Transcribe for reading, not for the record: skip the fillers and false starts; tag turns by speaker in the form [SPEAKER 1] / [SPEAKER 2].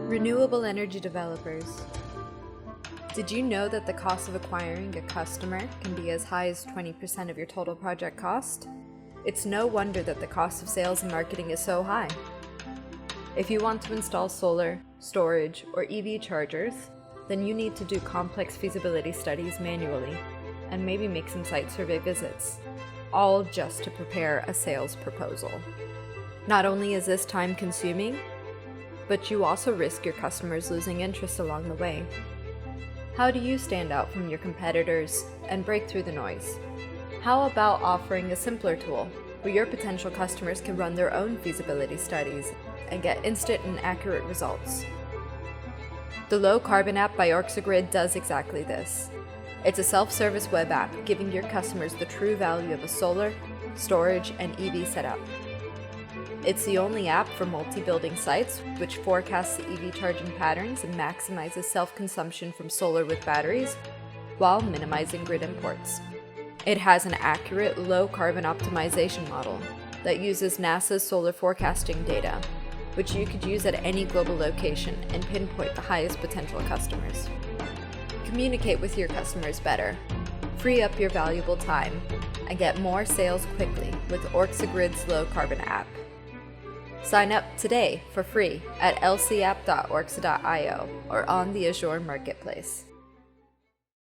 [SPEAKER 1] Renewable energy developers. Did you know that the cost of acquiring a customer can be as high as 20% of your total project cost? It's no wonder that the cost of sales and marketing is so high. If you want to install solar, storage, or EV chargers, then you need to do complex feasibility studies manually and maybe make some site survey visits, all just to prepare a sales proposal. Not only is this time consuming, but you also risk your customers losing interest along the way. How do you stand out from your competitors and break through the noise? How about offering a simpler tool where your potential customers can run their own feasibility studies and get instant and accurate results? The Low Carbon app by OrxaGrid does exactly this. It's a self-service web app giving your customers the true value of a solar, storage, and EV setup. It's the only app for multi-building sites which forecasts the EV charging patterns and maximizes self-consumption from solar with batteries while minimizing grid imports. It has an accurate low-carbon optimization model that uses NASA's solar forecasting data, which you could use at any global location and pinpoint the highest potential customers. Communicate with your customers better, free up your valuable time, and get more sales quickly with OrxaGrid's Low Carbon app. Sign up today for free at lcapp.orxa.io or on the Azure Marketplace.